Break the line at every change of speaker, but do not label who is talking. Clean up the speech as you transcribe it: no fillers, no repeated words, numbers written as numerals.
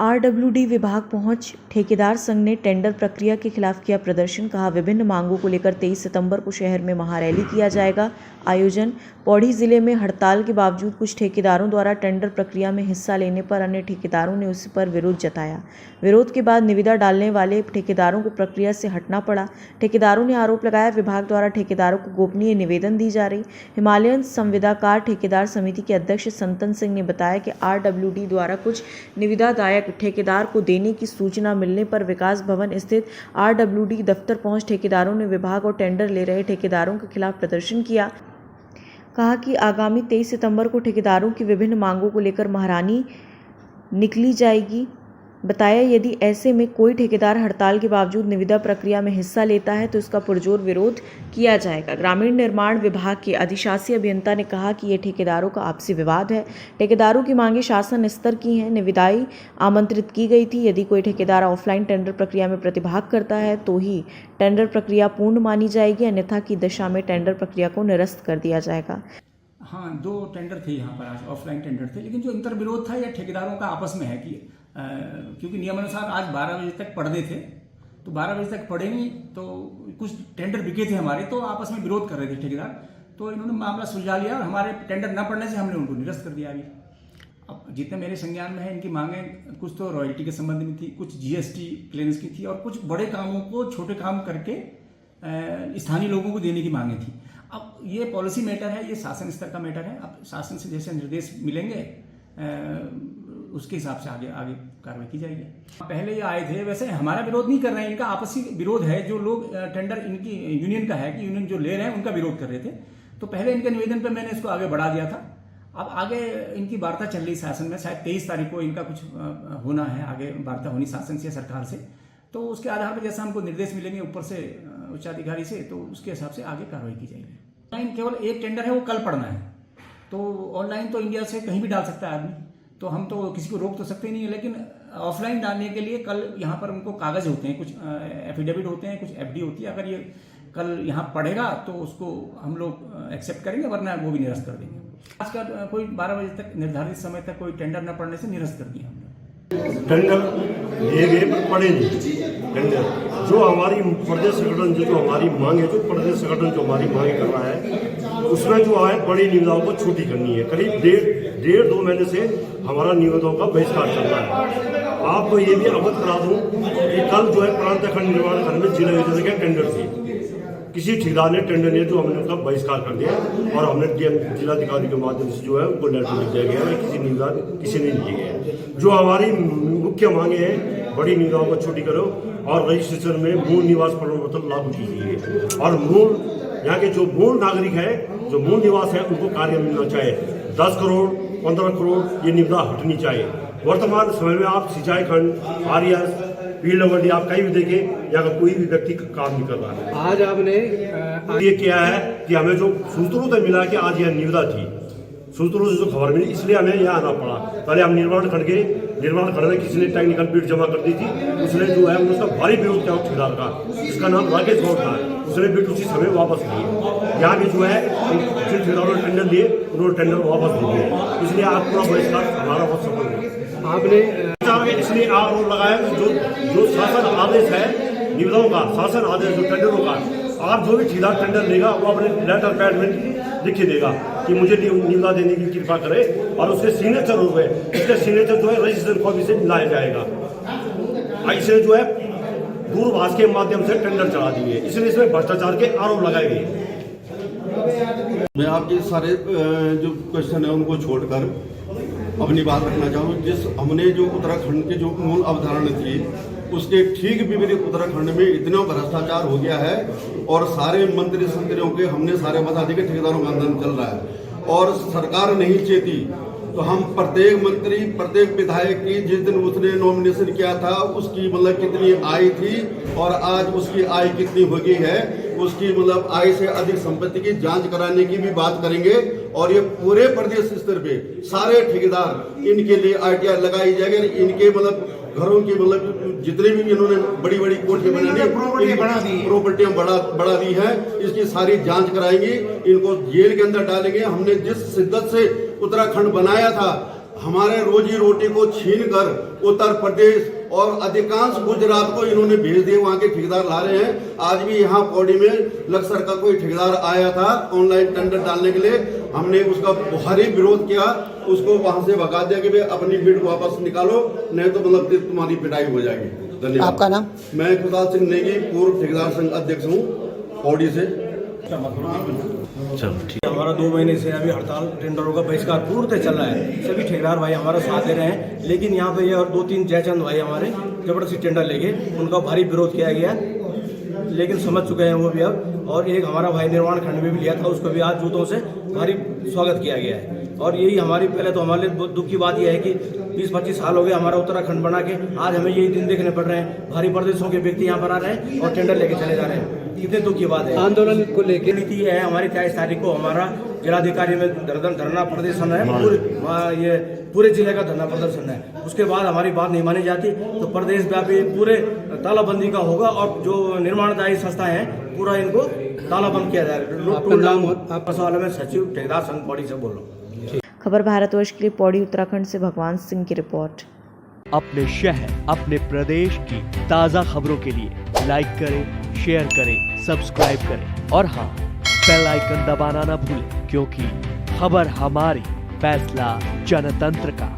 RWD विभाग पहुंच ठेकेदार संघ ने टेंडर प्रक्रिया के खिलाफ किया प्रदर्शन। कहा, विभिन्न मांगों को लेकर 23 सितंबर को शहर में महारैली किया जाएगा। आयोजन पौड़ी जिले में हड़ताल के बावजूद कुछ ठेकेदारों द्वारा टेंडर प्रक्रिया में हिस्सा लेने पर अन्य ठेकेदारों ने उस पर विरोध जताया। विरोध के बाद निविदा डालने वाले ठेकेदारों को प्रक्रिया से हटना पड़ा। ठेकेदारों ने आरोप लगाया, विभाग द्वारा ठेकेदारों को गोपनीय निवेदन दी जा रही। हिमालयन संविदाकार ठेकेदार समिति के अध्यक्ष संतन सिंह ने बताया कि आरडब्ल्यूडी द्वारा कुछ निविदादायक ठेकेदार को देने की सूचना मिलने पर विकास भवन स्थित आरडब्ल्यूडी दफ्तर पहुंच ठेकेदारों ने विभाग और टेंडर ले रहे ठेकेदारों के खिलाफ प्रदर्शन किया। कहा कि आगामी 23 सितंबर को ठेकेदारों की विभिन्न मांगों को लेकर महारैली निकली जाएगी। बताया, यदि ऐसे में कोई ठेकेदार हड़ताल के बावजूद निविदा प्रक्रिया में हिस्सा लेता है तो इसका पुरजोर विरोध किया जाएगा। ग्रामीण निर्माण विभाग के अधिशासी अभियंता ने कहा कि यह ठेकेदारों का आपसी विवाद है। ठेकेदारों की मांगें शासन स्तर की हैं। निविदाएं आमंत्रित की गई थी। यदि कोई ठेकेदार ऑफलाइन टेंडर प्रक्रिया में प्रतिभाग करता है तो ही टेंडर प्रक्रिया पूर्ण मानी जाएगी, अन्यथा की दशा में टेंडर प्रक्रिया को निरस्त कर दिया जाएगा।
हाँ, 2 टेंडर थे यहाँ पर, आज ऑफलाइन टेंडर थे, लेकिन जो अंतर विरोध था यह ठेकेदारों का आपस में है कि क्योंकि नियमानुसार आज 12 बजे तक पढ़ने थे, तो 12 बजे तक पढ़े नहीं, तो कुछ टेंडर बिके थे हमारे, तो आपस में विरोध कर रहे थे ठेकेदार, तो इन्होंने मामला सुलझा लिया और हमारे टेंडर न पड़ने से हमने उनको निरस्त कर दिया। अभी अब जितने मेरे संज्ञान में है, इनकी मांगें कुछ तो रॉयल्टी के संबंध में थी, कुछ जीएसटी क्लियरेंस की थी और कुछ बड़े कामों को छोटे काम करके स्थानीय लोगों को देने की मांगें थी। अब ये पॉलिसी मैटर है, ये शासन स्तर का मैटर है। अब शासन से जैसे निर्देश मिलेंगे उसके हिसाब से आगे कार्रवाई की जाएगी। पहले ये आए थे, वैसे हमारा विरोध नहीं कर रहे हैं, इनका आपसी विरोध है। जो लोग टेंडर इनकी यूनियन का है कि यूनियन जो ले रहे हैं उनका विरोध कर रहे थे, तो पहले इनके निवेदन पे मैंने इसको आगे बढ़ा दिया था। अब आगे इनकी वार्ता चल रही शासन में, शायद 23 तारीख को इनका कुछ होना है, आगे वार्ता होनी शासन से, सरकार से, तो उसके आधार पर जैसा हमको निर्देश मिलेंगे ऊपर से उच्चाधिकारी से, तो उसके हिसाब से आगे कार्रवाई की जाएगी। ऑनलाइन केवल एक टेंडर है, वो कल पड़ना है, तो ऑनलाइन तो इंडिया से कहीं भी डाल सकता है आदमी, तो हम तो किसी को रोक तो सकते नहीं है, लेकिन ऑफलाइन डालने के लिए कल यहाँ पर उनको कागज होते हैं, कुछ एफिडेविट होते हैं, कुछ एफडी होती है। अगर ये कल यहाँ पढ़ेगा तो उसको हम लोग एक्सेप्ट करेंगे, वरना वो भी निरस्त कर देंगे। आज का कोई 12 बजे तक निर्धारित समय तक कोई टेंडर न पड़ने से निरस्त कर दिया हमने।
टेंडर लिए गए पर पड़े नहीं। टेंडर जो हमारी प्रदेश संगठन जो हमारी मांग है, जो प्रदेश संगठन जो हमारी मांग कर रहा है, उसमें जो है बड़ी निविदाओं को छुट्टी करनी है। करीब 1.5-2 महीने से हमारा निविदाओं का बहिष्कार चल रहा है। आपको ये भी अवगत करा दूं कि कल जो है प्रांत खंड निर्माण खंड में जिला योजना के टेंडर थे, किसी ठेकेदार ने टेंडर लिया, जो हमने उसका बहिष्कार कर दिया और हमने जिलाधिकारी के माध्यम से जो है उनको लेटर लिख दिया गया है, किसी निविदा किसी ने लिए गए। जो हमारी मुख्य मांगे हैं, बड़ी निविदाओं को छुट्टी करो और रजिस्ट्रेशन में मूल निवास प्रमाण पत्र लागू कीजिए और मूल यहाँ के जो मूल नागरिक है, जो मूल निवास है, उनको कार्य मिलना चाहिए। 10 करोड़ 15 करोड़ ये निविदा हटनी चाहिए। वर्तमान समय में आप सिंचाई खंड, आर्यस, पीडब्ल्यूडी आप कहीं भी देखें, यहाँ का कोई भी व्यक्ति काम नहीं कर रहा है।
आज आपने
ये किया है कि हमें जो सूत्रों से मिला कि आज यह निविदा थी, सूत्रों से जो खबर मिली, इसलिए हमें यहाँ आना पड़ा। पहले हम निर्माण खंड में किसी ने टेक्निकल बिड जमा कर दी थी, उसने जो है उसका भारी विरोध किया ठेकेदार का, जिसका नाम राकेश गौड़ था, उसने बिड उसी समय वापस लिए। यहाँ भी जो है जिन ठेकेदारों ने टेंडर दिए उन्होंने टेंडर वापस दिए, इसलिए आज पूरा बहिष्कार हमारा बहुत सफल हुआ।
आपने
इसलिए आरोप लगाया जो शासन आदेश है निविदाओं का, शासन आदेश जो टेंडरों का, आप जो भी ठेकेदार टेंडर लेगा वो अपने लेटर पैड में लिख के देगा कि मुझे निविदा देने की कृपा करे और उसके सिग्नेचर हो गए, उसके सिग्नेचर जो है रजिस्ट्रेशन कॉपी से मिलाया जाएगा। ऐसे जो है दूरभाष के माध्यम से टेंडर चला दिए, इसलिए इसमें भ्रष्टाचार के आरोप लगाए गए।
मैं आपके सारे जो क्वेश्चन है उनको छोड़कर अपनी बात रखना चाहूँ। जिस हमने जो उत्तराखंड की जो मूल अवधारणा थी, उसके ठीक विपरीत उत्तराखंड में इतना भ्रष्टाचार हो गया है और सारे मंत्री संतरियों के हमने सारे बता दिए कि ठेकेदारों का आंदोलन चल रहा है और सरकार नहीं चेती, तो हम प्रत्येक मंत्री, प्रत्येक विधायक की जिस दिन उसने नॉमिनेशन किया था उसकी मतलब कितनी आय थी और आज उसकी आय कितनी हो गई है, उसकी मतलब आय से अधिक संपत्ति की जांच कराने की भी बात करेंगे। और ये पूरे प्रदेश स्तर पे सारे ठेकेदार इनके लिए आईटीआर लगाई जाएगी। इनके मतलब घरों की मतलब जितने भी इन्होंने बड़ी बड़ी कोठियां प्रॉपर्टियां बढ़ा दी है, इसकी सारी जांच कराएंगे, इनको जेल के अंदर डालेंगे। हमने जिस शिद्दत से उत्तराखंड बनाया था हमारे रोजी रोटी को छीन कर उत्तर प्रदेश और अधिकांश गुजरात को इन्होंने भेज दिए, वहां के ठेकेदार ला रहे हैं। आज भी यहाँ पौड़ी में लक्सर का कोई ठेकेदार आया था ऑनलाइन टेंडर डालने के लिए, हमने उसका भारी विरोध किया, उसको वहां से भगा दिया कि भाई अपनी बिड वापस निकालो, नहीं तो मतलब तुम्हारी पिटाई हो जाएगी। धन्यवाद।
आपका नाम?
मैं खुशहाल सिंह नेगी, पूर्व ठेकेदार संघ अध्यक्ष हूँ पौड़ी से।
हमारा 2 महीने से अभी हड़ताल टेंडरों का बहिष्कार पूर्णतः चल रहा है। सभी ठेकेदार भाई हमारा साथ दे रहे हैं, लेकिन यहाँ पे ये और 2-3 जयचंद भाई हमारे जबरदस्ती टेंडर लेके उनका भारी विरोध किया गया, लेकिन समझ चुके हैं वो भी अब। और एक हमारा भाई निर्माण खंड में भी लिया था, उसको भी आज जूतों से भारी स्वागत किया गया है। और यही हमारी पहले तो हमारे लिए दुख की बात यह है कि 20-25 साल हो गए हमारा उत्तराखंड बना के, आज हमें यही दिन देखने पड़ रहे हैं, भारी प्रदेशों के व्यक्ति यहाँ पर आ रहे हैं और टेंडर लेके चले जा रहे हैं। कितने दुख की बात है।
आंदोलन को लेकर
नीति है हमारी 23 तारीख को हमारा जिलाधिकारी में धरना प्रदर्शन है, ये पूरे जिले का धरना प्रदर्शन है। उसके बाद हमारी बात नहीं मानी जाती तो प्रदेश व्यापी पूरे तालाबंदी का होगा और जो निर्माणदायी संस्थाएं हैं पूरा इनको तालाबंद किया जाएगा। मैं सचिव ठेकेदार संघ पौड़ी से बोल रहा हूँ।
खबर भारतवर्ष के लिए पौड़ी उत्तराखंड से भगवान सिंह की रिपोर्ट।
अपने शहर अपने प्रदेश की ताज़ा खबरों के लिए लाइक करें, शेयर करें, सब्सक्राइब करें और हाँ, बेल आइकन दबाना ना भूलें, क्योंकि खबर हमारी, फैसला जनतंत्र का।